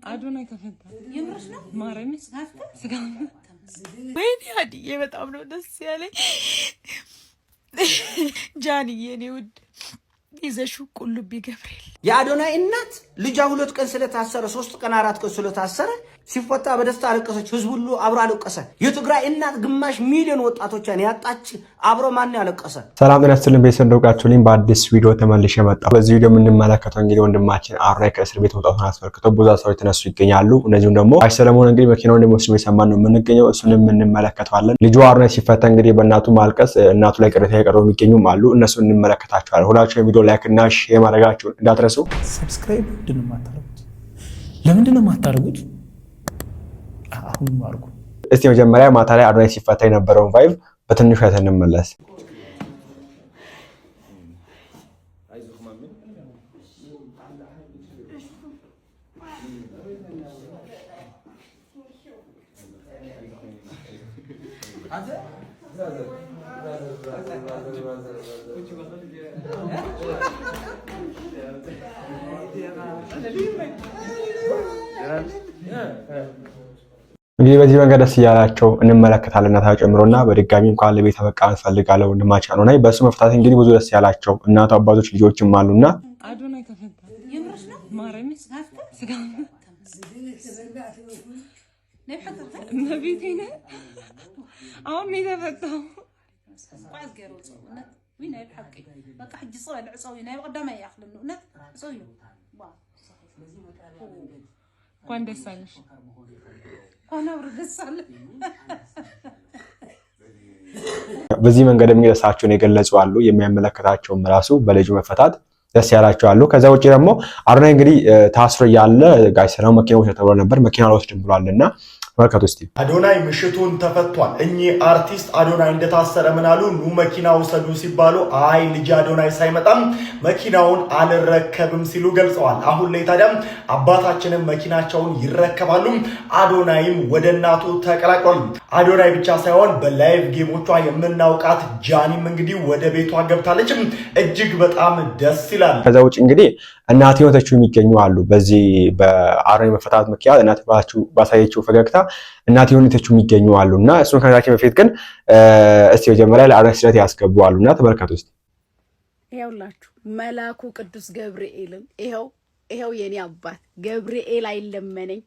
አዶናይ ተፈታ የምርሽ ነው ማረምስ ስጋ ወይኔ አዲዬ በጣም ነው ደስ ያለኝ ጃንዬ እኔ ውድ ይዘሹ ቁልቢ ገብርኤል የአዶናይ እናት ልጇ 2 ቀን ስለታሰረ 3 ቀን 4 ቀን ስለታሰረ ሲፈታ በደስታ አለቀሰች። ህዝብ ሁሉ አብሮ አለቀሰ። የትግራይ እናት ግማሽ ሚሊዮን ወጣቶቿን ያጣች አብሮ ማን ያለቀሰ። ሰላም ጤና ይስጥልኝ ቤተሰቦቻችን በአዲስ ቪዲዮ ተመልሼ መጣሁ። በዚህ ቪዲዮ የምንመለከተው እንግዲህ ወንድማችን አዶናይ ከእስር ቤት መውጣቱን አስመልክቶ ብዙ ሀሳቦች ተነሱ ይገኛሉ። እንደዚሁም ደግሞ አይ ሰለሞን እንግዲህ መኪናውን እንደሚወስድ የሰማን ነው የምንገኘው። እሱንም እንመለከተዋለን። ልጁ አዶናይ ሲፈታ እንግዲህ በእናቱ ማልቀስ እናቱ ላይ ቅሬታ ያቀረቡ የሚገኙም አሉ። እነሱን እንመለከታቸዋለን። ሁላችሁም ቪዲዮ ላይክ እና ሼር ማድረጋችሁን እንዳትረሱ። ሰብስክራይብ ለምንድን ነው የማታደርጉት? አሁን ማርኩ። እስቲ መጀመሪያ ማታ ላይ አዶናይ ሲፈታ የነበረውን ቫይብ በትንሹ አይተን እንመለስ። እንግዲህ በዚህ መንገድ ደስ ያላቸው እንመለከታለን። እናታው ጨምሮና በድጋሚ እንኳን ለቤት ተበቃን ፈልጋለሁ ወንድማችን አዶናይ በሱ መፍታት እንግዲህ ብዙ ደስ ያላቸው እናቱ አባቶች ልጆችም አሉና አዶናይ ተፈታ የምርሽ ነው ማረምስ ስጋ ነብይቴና አሁን ነው የተፈታው ቋዝ ገሮጽ وين الحقي بقى حج صوي العصوي ناي قدامي ياخذ انه عصوي وين دسالش انا ورغسال በዚህ መንገድ የሚያሳቹን የገለጹ አሉ። የሚያመለክታቸውም ራሱ በልጁ መፈታት ደስ ያላቸው አሉ። ከዛ ውጪ ደግሞ አዶናይ እንግዲህ ታስሮ ያለ ጋይ ሰላም መኪናው ተብሎ ነበር መኪናው ወስድም ብሏልና ወርከቱ እስቲ አዶናይ ምሽቱን ተፈቷል። እኚህ አርቲስት አዶናይ እንደታሰረ ምናሉ ኑ መኪና ወሰዱ ሲባሉ አይ ልጅ አዶናይ ሳይመጣም መኪናውን አልረከብም ሲሉ ገልጸዋል። አሁን ላይ ታዲያ አባታችንን መኪናቸውን ይረከባሉ። አዶናይም ወደ እናቱ ተቀላቅሏል። አዶናይ ብቻ ሳይሆን በላይቭ ጌሞቿ የምናውቃት ጃኒም እንግዲህ ወደ ቤቷ ገብታለች። እጅግ በጣም ደስ ይላል። ከዛ ውጪ እንግዲህ እናት ህይወታቸው የሚገኙ አሉ። በዚህ በአዶናይ መፈታት ምክንያት እናት ባሳየችው ፈገግታ እናት ህይወታቸው የሚገኙ አሉና እሱን ከዛችን በፊት ግን እስቲ መጀመሪያ ለአዶናይ ስለት ያስገቡ አሉና ተመልከቱ እስቲ። ይኸውላችሁ መልአኩ ቅዱስ ገብርኤልን ይኸው የኔ አባት ገብርኤል አይለመነኝ፣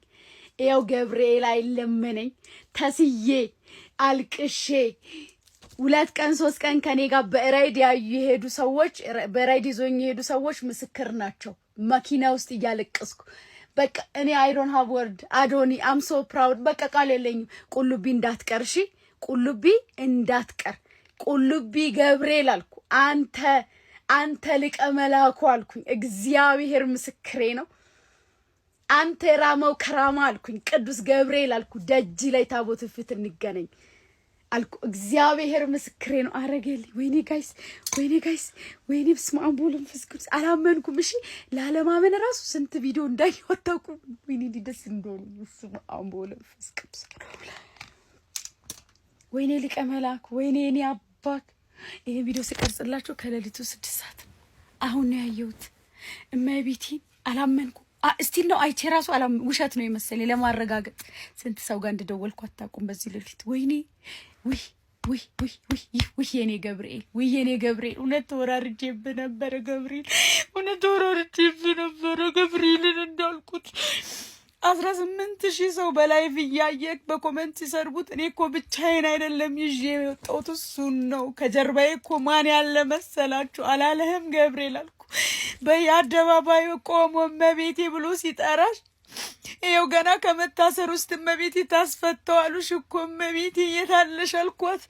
ይኸው ገብርኤል አይለመነኝ ተስዬ አልቅሼ 2 ቀን 3 ቀን ከኔ ጋር በራይድ የሄዱ ሰዎች በራይድ ይዞኝ የሄዱ ሰዎች ምስክር ናቸው። መኪና ውስጥ እያለቀስኩ በቃ እኔ አይ ዶንት ሃቭ ወርድ አዶኒ አም ሶ ፕራውድ በቃ ቃል የለኝም። ቁልቢ እንዳትቀር እሺ፣ ቁልቢ እንዳትቀር፣ ቁልቢ ገብርኤል አልኩ። አንተ ሊቀ መላኩ አልኩኝ። እግዚአብሔር ምስክሬ ነው። አንተ ራማው ከራማ አልኩኝ። ቅዱስ ገብርኤል አልኩ። ደጅ ላይ ታቦት ፊት እንገናኝ አልኩ። እግዚአብሔር ምስክሬ ነው። አረጋለኝ። ወይኔ ጋይስ ወይኔ በስመ አብ ወወልድ ወመንፈስ አላመንኩም። እሺ ላለማመን ራሱ ስንት ቪዲዮ እንዳይወጣኩ ወይኔ ደስ እንደሆነ በስመ አብ ወወልድ ወመንፈስ ቅዱስ ወይኔ ሊቀ መላክ ወይኔ እኔ አባት ይሄ ቪዲዮ ሲቀርጽላችሁ ከሌሊቱ 6 ሰዓት አሁን ነው ያየሁት። እመቤቴን አላመንኩም። እስቲል ነው አይቼ ራሱ ውሸት ነው የመሰለኝ ለማረጋገጥ ስንት ሰው ጋር እንደደወልኩ አታውቁም በዚህ ሌሊት። ወይኔ ውይ የኔ ገብርኤል እውነት ተወራርጄብህ ነበረ ገብርኤል፣ እውነት ተወራርጄብህ ነበረ ገብርኤልን እንዳልኩት 18,000 ሰው በላይቭ እያየክ በኮሜንት ሲሰርቡት እኔ እኮ ብቻዬን አይደለም ይዤ የወጣሁት እሱን ነው። ከጀርባዬ እኮ ማን ያለ መሰላችሁ አላለህም ገብርኤል አልኩ። በየአደባባዩ ቆሞ እመቤቴ ብሎ ሲጠራሽ ይኸው ገና ከመታሰር ውስጥ እመቤቴ ታስፈተዋሉሽ እኮ እመቤቴ የታለሽ አልኳት።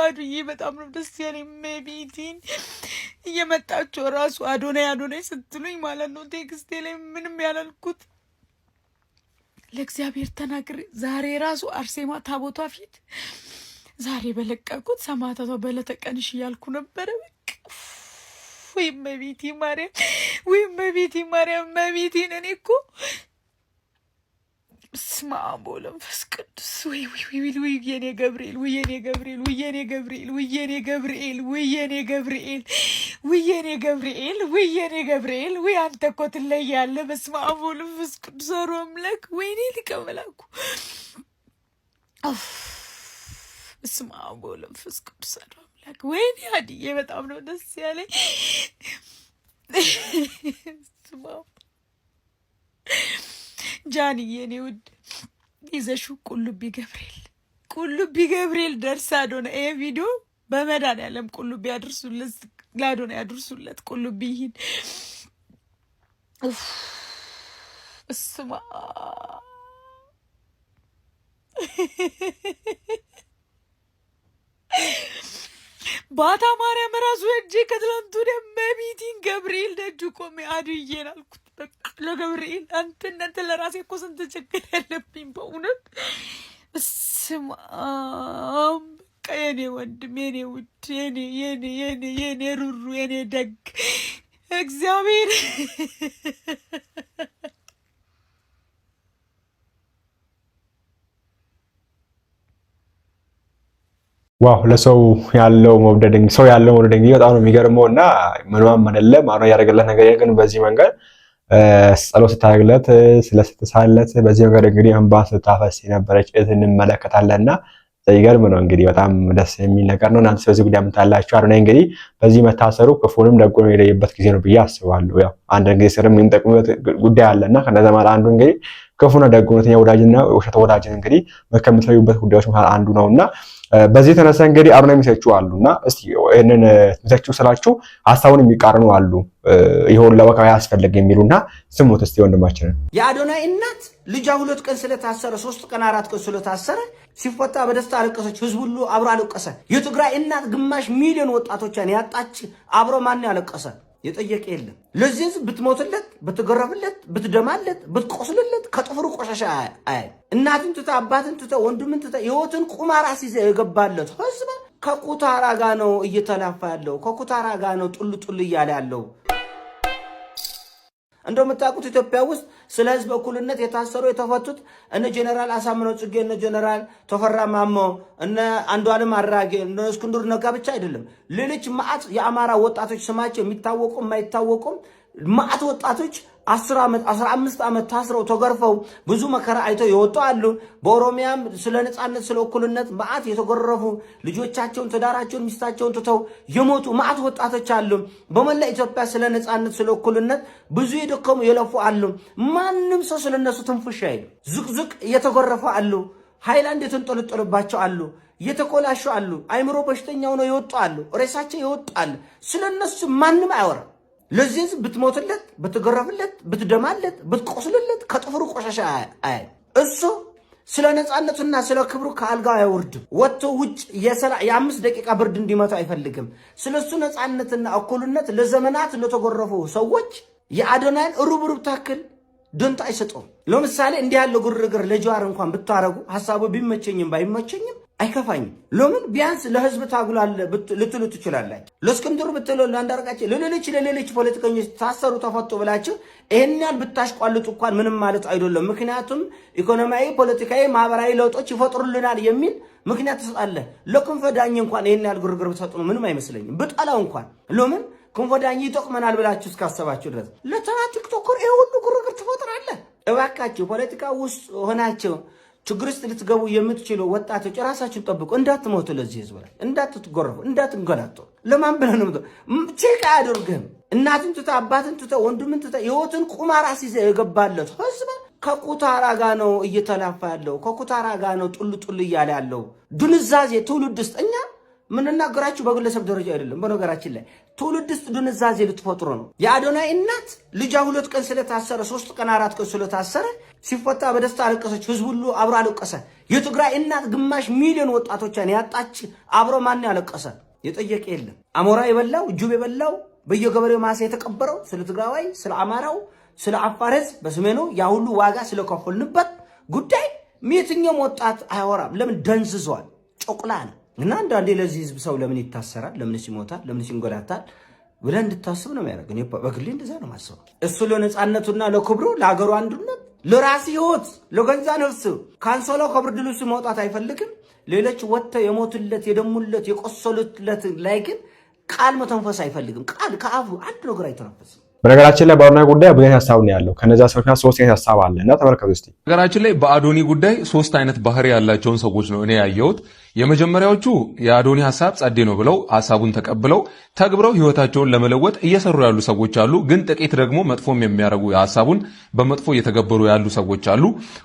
አዱዬ በጣም ነው ደስ ያለኝ። እመቤቴን እየመጣችሁ ራሱ አዶናይ ስትሉኝ ማለት ነው ቴክስቴ ላይ ምንም ያላልኩት ለእግዚአብሔር ተናግሬ ዛሬ ራሱ አርሴማ ታቦቷ ፊት ዛሬ በለቀቁት ሰማዕታቷ በለተቀንሽ እያልኩ ነበረ። ወይ እመቤቴ ማርያም እኔ እኮ ስማ ቦለንፈስ ቅዱስ ወይ የኔ ገብርኤል ወየኔ ገብርኤል ወየኔ ገብርኤል ወየኔ ገብርኤል ወየኔ ገብርኤል ወየኔ ገብርኤል ወየኔ ገብርኤል ወይ አንተ እኮ ትለያለህ። በስመ አብ ወወልድ ወመንፈስ ቅዱስ አሐዱ አምላክ። ወይኔ ሊቀመላኩ በስመ አብ ወወልድ ወመንፈስ ቅዱስ አሐዱ አምላክ። ወይኔ አድዬ በጣም ነው ደስ ያለኝ። ስማ ጃኒ የኔ ውድ ይዘሽው ቁልቢ ገብርኤል ደርሳ ዶና ይሄ ቪዲዮ በመድኃኒዓለም ቁልቢ ያድርሱለት፣ ላዶና ያድርሱለት። ቁልቢ ይሄን እስማ ባታ ማርያም ራሱ እጄ ከትላንቱ ደም ሚቲንግ ገብርኤል ደጁ ቆሜ አድዬን አልኩት። ለገብርኤል አንተነት ለራሴ እኮ ስንት ችግር ያለብኝ በእውነት። ስማም የኔ ወንድም የኔ ውድ የኔ ሩሩ የኔ ደግ እግዚአብሔር ዋው ለሰው ያለው መውደድ እንግዲህ በጣም ነው የሚገርመው እና ምንም አይደለም አሁን ያደረገለት ነገር ግን በዚህ መንገድ ጸሎት ስታደርግለት ስለስተሳለት በዚህ መንገድ እንግዲህ እንባ ስታፈስ የነበረች እንመለከታለንና ዘይገርም ነው እንግዲህ በጣም ደስ የሚል ነገር ነው። እናንተ በዚህ ጉዳይ ምታላችሁ አሮና እንግዲህ በዚህ መታሰሩ ክፉንም ደጉንም የለየበት ጊዜ ነው ብዬ አስባለሁ። ያው አንድ ጊዜ ስርም የሚጠቅሙበት ጉዳይ አለና ከነዛ ማለት አንዱ እንግዲህ ክፉና ደጉነተኛ ወዳጅና ውሸት ወዳጅን እንግዲህ መከምትለዩበት ጉዳዮች ማለት አንዱ ነውና በዚህ ተነሳ እንግዲህ አሮና የሚሰጩ አሉና እስቲ እነን የሚሰጩ ስላችሁ ሐሳቡን የሚቃርኑ አሉ ይሁን ለበቃ ያስፈልግ የሚሉና ስሙት እስቲ ወንድማችንን። የአዶናይ እናት ልጇ 2 ቀን ስለታሰረ 3 ቀን 4 ቀን ስለታሰረ ሲፈታ በደስታ አለቀሰች። ህዝብ ሁሉ አብሮ አለቀሰ። የትግራይ እናት ግማሽ ሚሊዮን ወጣቶችን ያጣች አብሮ ማን ያለቀሰ የጠየቀ የለም። ለዚህ ህዝብ ብትሞትለት፣ ብትገረፍለት፣ ብትደማለት፣ ብትቆስልለት ከጥፍሩ ቆሻሻ አይ እናትን ትታ አባትን ትታ ወንድምን ትታ ህይወትን ቁማር አስይዘ የገባለት ህዝብ ከኩታራ ጋር ነው እየተላፋ ያለው። ከኩታራ ጋር ነው ጡል እያለ ያለው። እንደምታውቁት ኢትዮጵያ ውስጥ ስለ ህዝብ እኩልነት የታሰሩ የተፈቱት እነ ጀነራል አሳምነው ጽጌ፣ እነ ጀነራል ተፈራ ማሞ፣ እነ አንዱዓለም አራጌ፣ እነ እስክንድር ነጋ ብቻ አይደለም። ሌሎች ማዕት የአማራ ወጣቶች ስማቸው የሚታወቁ የማይታወቁም ማዕት ወጣቶች 10 ዓመት 15 ዓመት ታስረው ተገርፈው ብዙ መከራ አይተው የወጡ አሉ። በኦሮሚያም ስለ ነጻነት ስለ እኩልነት ማዕት የተገረፉ ልጆቻቸውን ትዳራቸውን ሚስታቸውን ትተው የሞቱ ማዕት ወጣቶች አሉ። በመላ ኢትዮጵያ ስለ ነጻነት ስለ እኩልነት ብዙ የደከሙ የለፉ አሉ። ማንም ሰው ስለነሱ ትንፍሽ አይል። ዝቅዝቅ የተገረፉ አሉ። ሃይላንድ የተንጠለጠለባቸው አሉ። የተኮላሹ አሉ። አይምሮ በሽተኛው ነው የወጡ አሉ። ሬሳቸው የወጡ አሉ። ስለነሱ ማንም አይወራ። ለዚህ ብትሞትለት፣ ብትገረፍለት፣ ብትደማለት፣ ብትቆስልለት ከጥፍሩ ቆሻሻ አይ እሱ ስለ ነጻነቱና ስለ ክብሩ ከአልጋው አይወርድም። ወጥቶ ውጭ የ5 ደቂቃ ብርድ እንዲመታ አይፈልግም። ስለሱ ነጻነትና እኩልነት ለዘመናት ለተገረፉ ሰዎች የአዶናይን ሩብሩብ ታክል ደንታ አይሰጠውም። ለምሳሌ እንዲህ ያለው ግርግር ለጀዋር እንኳን ብታረጉ ሐሳቡ ቢመቸኝም ባይመቸኝም አይከፋኝም። ለምን ቢያንስ ለህዝብ ታጉላል ልትሉ ትችላላችሁ። ለእስክንድር ብትሉ ለአንዳርጋቸው ለሌሎች ፖለቲከኞች ታሰሩ ተፈቱ ብላችሁ ይሄን ያህል ብታሽቋልጡ እንኳን ምንም ማለት አይደለም። ምክንያቱም ኢኮኖሚያዊ፣ ፖለቲካዊ፣ ማህበራዊ ለውጦች ይፈጥሩልናል የሚል ምክንያት ትሰጣለህ። ለክንፈ ዳኝ እንኳን ይሄን ያህል ግርግር ብትሰጡ ምንም አይመስለኝም። ብጠላው እንኳን ለምን ክንፈ ዳኝ ይጠቅመናል ብላችሁ እስካሰባችሁ ድረስ ለተራ ቲክቶከር ይሄ ሁሉ ግርግር ትፈጥራለህ። እባካችሁ ፖለቲካ ውስጥ ሆናችሁ ችግር ውስጥ ልትገቡ የምትችሉ ወጣቶች ራሳችሁን ጠብቁ። እንዳትሞቱ፣ ለዚህ ህዝብ ላይ እንዳትጎረፉ፣ እንዳትንገላቱ። ለማን ብለህ ነው ቼክ አያደርግህም። እናትን ትታ አባትን ትታ ወንድምን ትታ ህይወትን ቁማር አስይዘ የገባለት ህዝብ ከኩታራ ጋር ነው እየተላፋ ያለው። ከኩታራ ጋር ነው ጡል እያለ ያለው። ድንዛዜ ትውልድ ውስጥ እኛ ምንናገራችሁ በግለሰብ ደረጃ አይደለም። በነገራችን ላይ ትውልድ ውስጥ ድንዛዜ ልትፈጥሩ ነው። የአዶናይ እናት ልጇ 2 ቀን ስለታሰረ 3 ቀን 4 ቀን ስለታሰረ ሲፈታ በደስታ አለቀሰች። ህዝብ ሁሉ አብሮ አለቀሰ። የትግራይ እናት ግማሽ ሚሊዮን ወጣቶችን ያጣች አብሮ ማን ያለቀሰ የጠየቀ የለም። አሞራ የበላው ጁብ የበላው በየገበሬው ማሳ የተቀበረው ስለ ትግራዋይ፣ ስለ አማራው፣ ስለ አፋር ህዝብ በሰሜኑ ያ ሁሉ ዋጋ ስለከፈልንበት ጉዳይ የትኛውም ወጣት አያወራም። ለምን ደንዝዟል፣ ጮቅላ ነው። እና አንዳንዴ ለዚህ ህዝብ ሰው ለምን ይታሰራል፣ ለምን ይሞታል፣ ለምን ይንገላታል ብለን እንድታስብ ነው የሚያደርገው። በግሌ እንደዛ ነው ማሰብ። እሱ ለነጻነቱና ለክብሩ ለሀገሩ አንድነት ለራስ ህይወት ለገንዛ ነፍስ ካንሶሎ ከብርድ ልብስ መውጣት አይፈልግም። ሌሎች ወጥተው የሞቱለት የደሙለት የቆሰሉለት ላይ ግን ቃል መተንፈስ አይፈልግም። ቃል ከአፉ አንድ ነገር አይተነፈስም። በነገራችን ላይ በአዶኒ ጉዳይ ብዙ አይነት ሐሳብ ነው ያለው። ከነዛ ሰዎች ጋር 3 አይነት ሐሳብ አለ እና ተመልከቱ እስቲ። በነገራችን ላይ በአዶኒ ጉዳይ 3 አይነት ባህሪ ያላቸውን ሰዎች ነው እኔ ያየሁት። የመጀመሪያዎቹ የአዶኒ ሐሳብ ጸዴ ነው ብለው ሐሳቡን ተቀብለው ተግብረው ህይወታቸውን ለመለወጥ እየሰሩ ያሉ ሰዎች አሉ። ግን ጥቂት ደግሞ መጥፎም የሚያረጉ ሐሳቡን በመጥፎ እየተገበሩ ያሉ ሰዎች አሉ።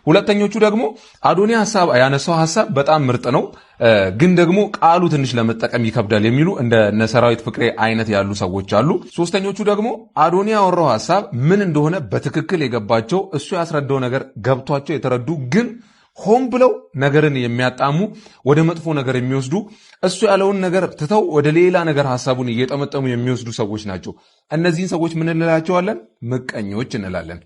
ሁለተኞቹ ደግሞ አዶኒ ሐሳብ ያነሳው ሐሳብ በጣም ምርጥ ነው ግን ደግሞ ቃሉ ትንሽ ለመጠቀም ይከብዳል የሚሉ እንደ ነሰራዊት ፍቅሬ አይነት ያሉ ሰዎች አሉ። ሶስተኞቹ ደግሞ አዶኒ ያወራው ሐሳብ ምን እንደሆነ በትክክል የገባቸው እሱ ያስረዳው ነገር ገብቷቸው የተረዱ ግን ሆን ብለው ነገርን የሚያጣሙ ወደ መጥፎ ነገር የሚወስዱ እሱ ያለውን ነገር ትተው ወደ ሌላ ነገር ሐሳቡን እየጠመጠሙ የሚወስዱ ሰዎች ናቸው። እነዚህን ሰዎች ምን እንላቸዋለን? ምቀኞች እንላለን።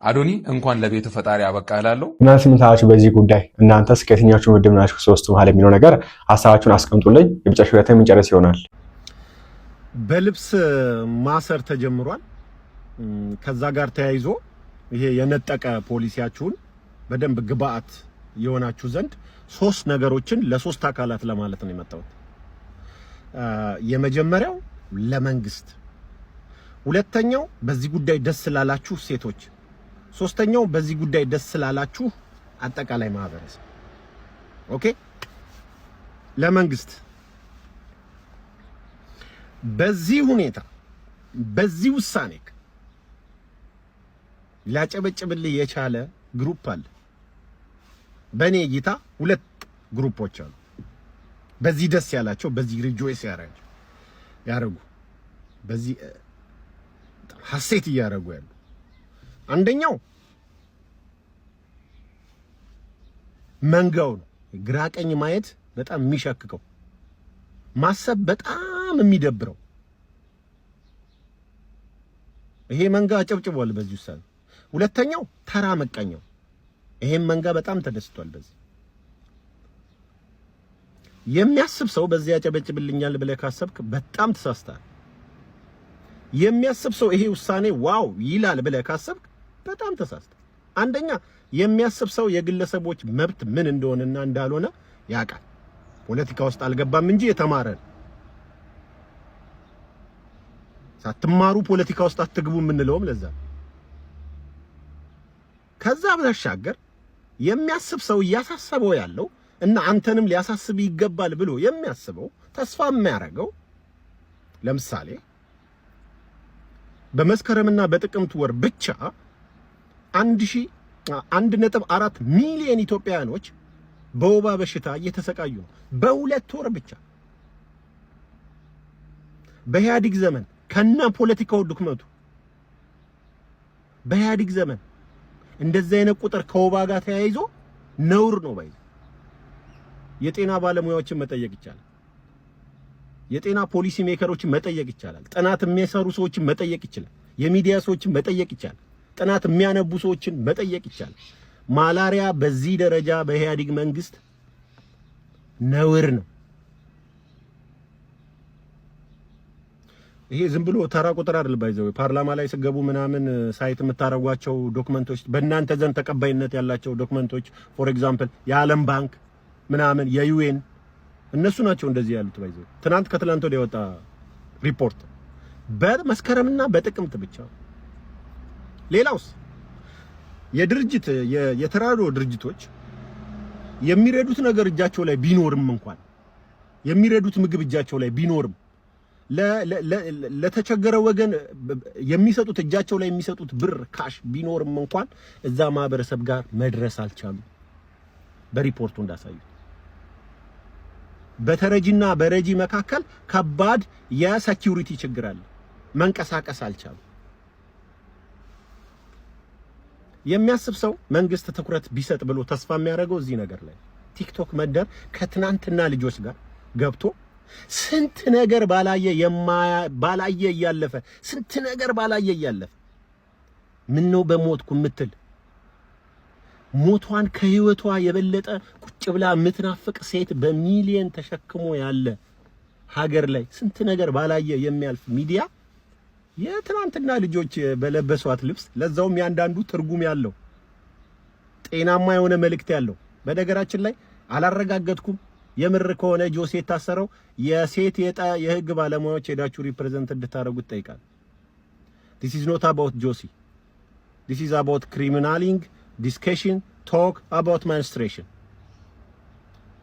አዶኒ እንኳን ለቤቱ ፈጣሪ አበቃ እላለሁ። እናንተ ምን ታላችሁ በዚህ ጉዳይ? እናንተስ ከየትኛዎቹ ምድብ ናችሁ? 3ቱ መሃል የሚለው ነገር ሐሳባችሁን አስቀምጡልኝ። የብቻችሁ ያተ ምን ይሆናል። በልብስ ማሰር ተጀምሯል። ከዛ ጋር ተያይዞ ይሄ የነጠቀ ፖሊሲያችሁን በደንብ ግብአት የሆናችሁ ዘንድ 3 ነገሮችን ለ3 አካላት ለማለት ነው የመጣሁት። የመጀመሪያው ለመንግስት፣ ሁለተኛው በዚህ ጉዳይ ደስ ላላችሁ ሴቶች፣ ሶስተኛው በዚህ ጉዳይ ደስ ላላችሁ አጠቃላይ ማህበረሰብ። ኦኬ። ለመንግስት በዚህ ሁኔታ በዚህ ውሳኔ ሊያጨበጭብልህ የቻለ ግሩፕ አለ። በኔ እይታ 2 ግሩፖች አሉ። በዚህ ደስ ያላቸው በዚህ ሪጆይስ ያረጉ በዚህ ሐሴት ያረጉ ያሉ። አንደኛው መንጋው ነው። ግራቀኝ ማየት በጣም የሚሸክከው ማሰብ በጣም የሚደብረው ይሄ መንጋ አጨብጭቧል በዚህ ውሳኔ። ሁለተኛው ተራ መቀኛው ይሄን መንጋ በጣም ተደስቷል በዚህ። የሚያስብ ሰው በዚህ ያጨበጭብልኛል ብለህ ካሰብክ በጣም ተሳስተሃል። የሚያስብ ሰው ይሄ ውሳኔ ዋው ይላል ብለህ ካሰብክ በጣም ተሳስተሃል። አንደኛ የሚያስብ ሰው የግለሰቦች መብት ምን እንደሆነና እንዳልሆነ ያውቃል። ፖለቲካ ውስጥ አልገባም እንጂ የተማረ ነው። ሳትማሩ ፖለቲካ ውስጥ አትግቡ የምንለውም ለዛ። ከዛ በተሻገር የሚያስብ ሰው እያሳሰበው ያለው እና አንተንም ሊያሳስብ ይገባል ብሎ የሚያስበው ተስፋ የሚያደርገው ለምሳሌ በመስከረምና በጥቅምት ወር ብቻ 1.4 ሚሊዮን ኢትዮጵያውያኖች በወባ በሽታ እየተሰቃዩ ነው። በ2 ወር ብቻ በኢህአዴግ ዘመን ከና ፖለቲካው ድክመቱ በኢህአዴግ ዘመን እንደዚህ አይነት ቁጥር ከወባ ጋር ተያይዞ ነውር ነው ባይ። የጤና ባለሙያዎችን መጠየቅ ይቻላል። የጤና ፖሊሲ ሜከሮችን መጠየቅ ይቻላል። ጥናት የሚያሰሩ ሰዎችን መጠየቅ ይችላል። የሚዲያ ሰዎችን መጠየቅ ይቻላል። ጥናት የሚያነቡ ሰዎችን መጠየቅ ይቻላል። ማላሪያ በዚህ ደረጃ በኢህአዴግ መንግስት ነውር ነው። ይሄ ዝም ብሎ ተራ ቁጥር አይደል ባይዘው። ፓርላማ ላይ ሲገቡ ምናምን ሳይት የምታረጓቸው ዶክመንቶች በእናንተ ዘንድ ተቀባይነት ያላቸው ዶክመንቶች ፎር ኤግዛምፕል የዓለም ባንክ ምናምን የዩኤን እነሱ ናቸው እንደዚህ ያሉት ባይዘው። ትናንት ከትላንት ወዲያ የወጣ ሪፖርት በመስከረምና በጥቅምት ብቻ። ሌላውስ የድርጅት የተራድኦ ድርጅቶች የሚረዱት ነገር እጃቸው ላይ ቢኖርም እንኳን የሚረዱት ምግብ እጃቸው ላይ ቢኖርም ለተቸገረ ወገን የሚሰጡት እጃቸው ላይ የሚሰጡት ብር ካሽ ቢኖርም እንኳን እዛ ማህበረሰብ ጋር መድረስ አልቻሉም። በሪፖርቱ እንዳሳዩት በተረጂና በረጂ መካከል ከባድ የሴኩሪቲ ችግር አለ። መንቀሳቀስ አልቻሉም። የሚያስብ ሰው መንግስት ትኩረት ቢሰጥ ብሎ ተስፋ የሚያደርገው እዚህ ነገር ላይ ቲክቶክ መንደር ከትናንትና ልጆች ጋር ገብቶ ስንት ነገር ባላየ እያለፈ ስንት ነገር ባላየ እያለፈ ምን ነው በሞትኩ የምትል ሞቷን ከህይወቷ የበለጠ ቁጭ ብላ የምትናፍቅ ሴት በሚሊየን ተሸክሞ ያለ ሀገር ላይ ስንት ነገር ባላየ የሚያልፍ ሚዲያ የትናንትና ልጆች በለበሷት ልብስ ለዛውም ያንዳንዱ ትርጉም ያለው ጤናማ የሆነ መልእክት ያለው። በነገራችን ላይ አላረጋገጥኩም። የምር ከሆነ ጆሲ የታሰረው የሴት የህግ ባለሙያዎች ሄዳችሁ ሪፕሬዘንት እንድታረጉት ጠይቃል። this is not about ጆሲ, this is about criminaling, discussion, talk about menstruation.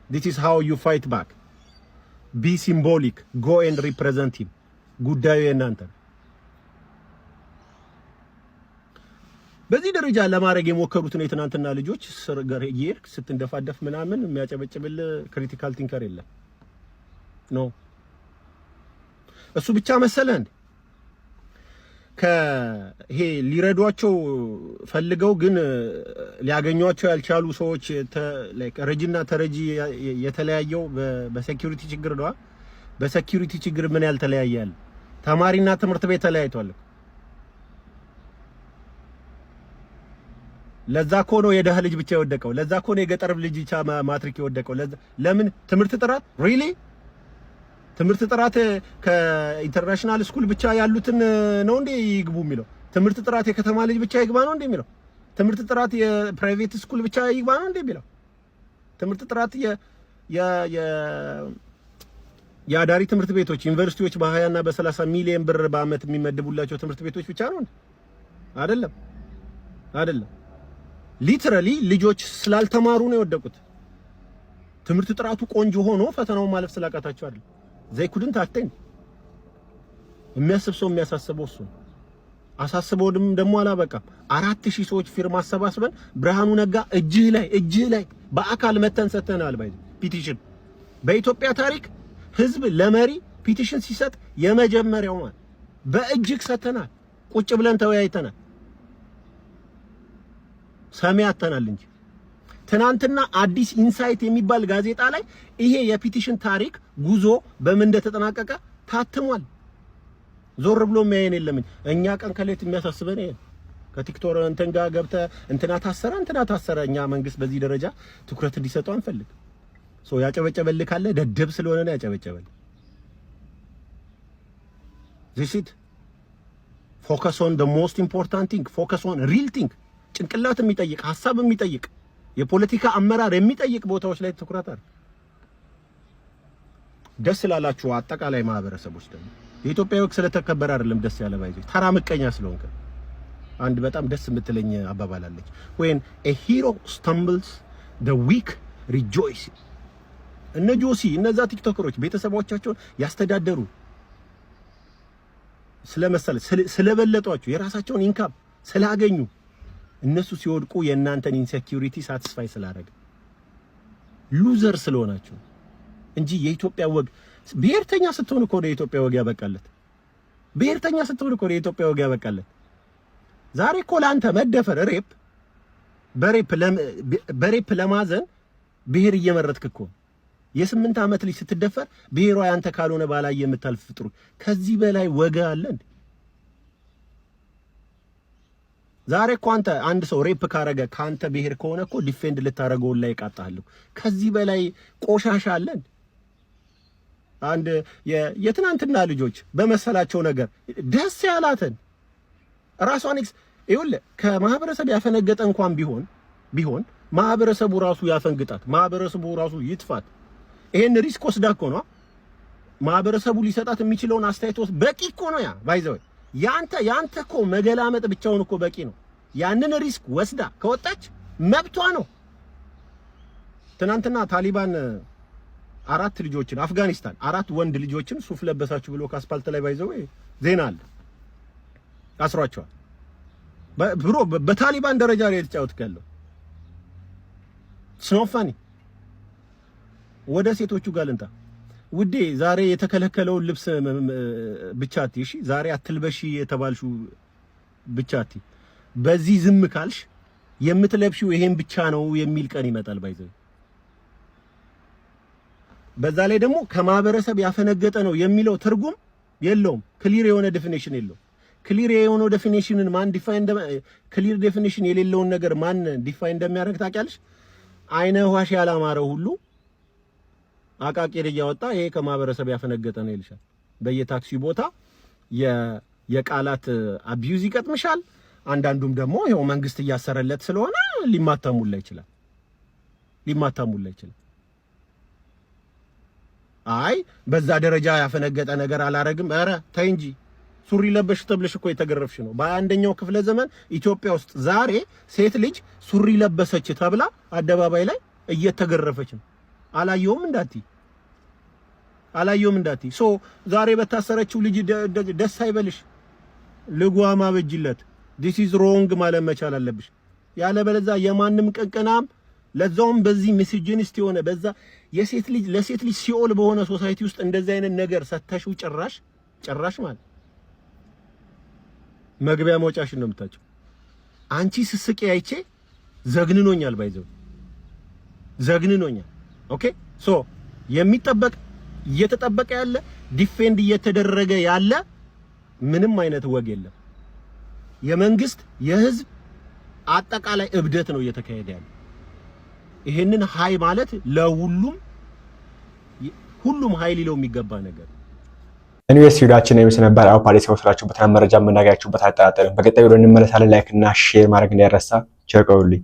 this is how you fight back. be symbolic, go and represent him. ጉዳዩ የናንተ። በዚህ ደረጃ ለማድረግ የሞከሩትን የትናንትና ልጆች ጋር ይርክ ስትንደፋደፍ ምናምን የሚያጨበጭብል ክሪቲካል ቲንከር የለም ኖ። እሱ ብቻ መሰለ እንዴ ከይሄ ሊረዷቸው ፈልገው ግን ሊያገኟቸው ያልቻሉ ሰዎች ረጂና ተረጂ የተለያየው በሴኩሪቲ ችግር ነው። በሴኩሪቲ ችግር ምን ያልተለያያል? ተማሪና ትምህርት ቤት ተለያይቷል። ለዛ እኮ ነው የደሃ ልጅ ብቻ የወደቀው። ለዛ እኮ ነው የገጠር ልጅ ብቻ ማትሪክ የወደቀው። ለምን? ትምህርት ጥራት ሪሊ ትምህርት ጥራት ከኢንተርናሽናል ስኩል ብቻ ያሉትን ነው እንዴ ይግቡ የሚለው? ትምህርት ጥራት የከተማ ልጅ ብቻ ይግባ ነው እንዴ የሚለው? ትምህርት ጥራት የፕራይቬት ስኩል ብቻ ይግባ ነው እንዴ የሚለው? ትምህርት ጥራት የአዳሪ ትምህርት ቤቶች ዩኒቨርሲቲዎች በ20 እና በ30 ሚሊዮን ብር በአመት የሚመድቡላቸው ትምህርት ቤቶች ብቻ ነው እንዴ? አይደለም። ሊትራሊ ልጆች ስላልተማሩ ነው የወደቁት። ትምህርት ጥራቱ ቆንጆ ሆኖ ፈተናውን ማለፍ ስላቃታቸው አይደል? ዘይ ኩድንት አቴን የሚያስብ ሰው የሚያሳስበው እሱ አሳስበውም ደግሞ አላበቃም። 4000 ሰዎች ፊርማ አሰባስበን ብርሃኑ ነጋ እጅህ ላይ በአካል መተን ሰተናል። ባይ ፒቲሽን በኢትዮጵያ ታሪክ ህዝብ ለመሪ ፒቲሽን ሲሰጥ የመጀመሪያው ማለት በእጅግ ሰተናል። ቁጭ ብለን ተወያይተናል። ሰሚያተናል እንጂ ትናንትና አዲስ ኢንሳይት የሚባል ጋዜጣ ላይ ይሄ የፒቲሽን ታሪክ ጉዞ በምን እንደተጠናቀቀ ታትሟል። ዞር ብሎ የሚያየን የለም። እኛ ቀን ከሌት የሚያሳስበን ይሄ ከቲክቶክ እንትን ጋር ገብተህ እንትና ታሰረ እኛ መንግስት በዚህ ደረጃ ትኩረት እንዲሰጠው አንፈልግ። ሶ ያጨበጨበል ካለ ደደብ ስለሆነ ነው ያጨበጨበል። this it focus on the most important thing, focus on real thing. ጭንቅላት የሚጠይቅ ሐሳብ የሚጠይቅ የፖለቲካ አመራር የሚጠይቅ ቦታዎች ላይ ትኩረት አድርግ። ደስ ላላችሁ አጠቃላይ ማህበረሰቦች ደግሞ የኢትዮጵያ ወግ ስለተከበረ አይደለም ደስ ያለ ባይዘ ተራ ምቀኛ ስለሆንክ አንድ በጣም ደስ የምትለኝ አባባል አለች። when a hero stumbles the weak rejoice። እነ ጆሲ እነዛ ቲክቶከሮች ቤተሰቦቻቸውን ያስተዳደሩ ስለበለጧቸው የራሳቸውን ኢንካም ስላገኙ እነሱ ሲወድቁ የእናንተን ኢንሴኩሪቲ ሳቲስፋይ ስላደረገ ሉዘር ስለሆናችሁ እንጂ የኢትዮጵያ ወግ ብሔርተኛ ስትሆን እኮ ነው የኢትዮጵያ ወግ ያበቃለት። ብሔርተኛ ስትሆን እኮ ነው የኢትዮጵያ ወግ ያበቃለት። ዛሬ እኮ ለአንተ መደፈር በሬፕ ለማዘን ብሔር እየመረጥክ እኮ የ8 ዓመት ልጅ ስትደፈር ብሔሯ ያንተ ካልሆነ ባላይ የምታልፍ ፍጥሩ ከዚህ በላይ ወግ አለ እንዴ? ዛሬ እኮ አንድ ሰው ሬፕ ካረገ ካንተ ብሔር ከሆነ እኮ ዲፌንድ ልታረገው ላይ ቃጣለሁ። ከዚህ በላይ ቆሻሻ አለ እንዴ? አንድ የትናንትና ልጆች በመሰላቸው ነገር ደስ ያላትን ራሷን ይኸውልህ ከማህበረሰብ ያፈነገጠ እንኳን ቢሆን ማህበረሰቡ ራሱ ያፈንግጣት፣ ማህበረሰቡ ራሱ ይጥፋት። ይሄን ሪስክ ወስዳ እኮ ነው ማህበረሰቡ ሊሰጣት የሚችለውን አስተያየት በቂ እኮ ነው። ያ ባይዘው ያንተ እኮ መገላመጥ ብቻውን እኮ በቂ ነው። ያንን ሪስክ ወስዳ ከወጣች መብቷ ነው። ትናንትና ታሊባን 4 ልጆችን አፍጋኒስታን 4 ወንድ ልጆችን ሱፍ ለበሳችሁ ብሎ ከአስፓልት ላይ ባይዘው ዜና አለ አስሯቸዋል። ብሮ በታሊባን ደረጃ ላይ የተጫወትክ ያለው ስኖፋኒ ወደ ሴቶቹ ጋር ልንታ ውዴ ዛሬ የተከለከለውን ልብስ ብቻ አትይ። እሺ ዛሬ አትልበሺ የተባልሽው ብቻ አትይ። በዚህ ዝም ካልሽ የምትለብሺው ይሄን ብቻ ነው የሚል ቀን ይመጣል። ባይዘው በዛ ላይ ደግሞ ከማህበረሰብ ያፈነገጠ ነው የሚለው ትርጉም የለውም። ክሊር የሆነ ዴፊኒሽን የለውም። ክሊር የሆነ ዴፊኒሽንን ማን ዲፋይን ክሊር ዴፊኒሽን የሌለውን ነገር ማን ዲፋይን እንደሚያደርግ ታውቂያለሽ? አይነ ዋሽ ያላማረው ሁሉ አቃቂር እያወጣ ይሄ ከማህበረሰብ ያፈነገጠ ነው ይልሻል። በየታክሲው ቦታ የቃላት አቢዩዝ ይቀጥምሻል። አንዳንዱም ደግሞ ይሄው መንግስት እያሰረለት ስለሆነ ሊማታሙላ ይችላል። አይ በዛ ደረጃ ያፈነገጠ ነገር አላረግም። ኧረ ተይ እንጂ ሱሪ ለበሽ ተብለሽ እኮ የተገረፍሽ ነው። በ21ኛው ክፍለ ዘመን ኢትዮጵያ ውስጥ ዛሬ ሴት ልጅ ሱሪ ለበሰች ተብላ አደባባይ ላይ እየተገረፈች ነው። አላየውም እንዳቲ ሶ ዛሬ በታሰረችው ልጅ ደስ አይበልሽ። ልጓማ በጅለት this is wrong ማለት መቻል አለብሽ። ያለ በለዛ የማንም ቀቀናም ለዛውም በዚህ ሚስጂኒስት የሆነ በዛ ለሴት ልጅ ሲኦል በሆነ ሶሳይቲ ውስጥ እንደዚህ አይነት ነገር ሰተሽው ጭራሽ ማለት መግቢያ መውጫሽን ነው የምታጭው። አንቺ ስስቂ አይቼ ዘግንኖኛል፣ ዘግንኖኛል። ኦኬ ሶ እየተጠበቀ ያለ ዲፌንድ እየተደረገ ያለ ምንም አይነት ወግ የለም። የመንግስት የህዝብ አጠቃላይ እብደት ነው እየተካሄደ ያለ። ይሄንን ሃይ ማለት ሁሉም ሃይ ሊለው የሚገባ ነገር። ኤኒዌይስ ቪዲዮአችን የሚስ ነበር። አው ፓሪስ ወስራችሁበት መረጃ መናገራችሁበት አጣጣለን። በቀጣዩ ቪዲዮ እንመለሳለን። ላይክ እና ሼር ማድረግ እንዳይረሳ። ቸር ቆዩልኝ።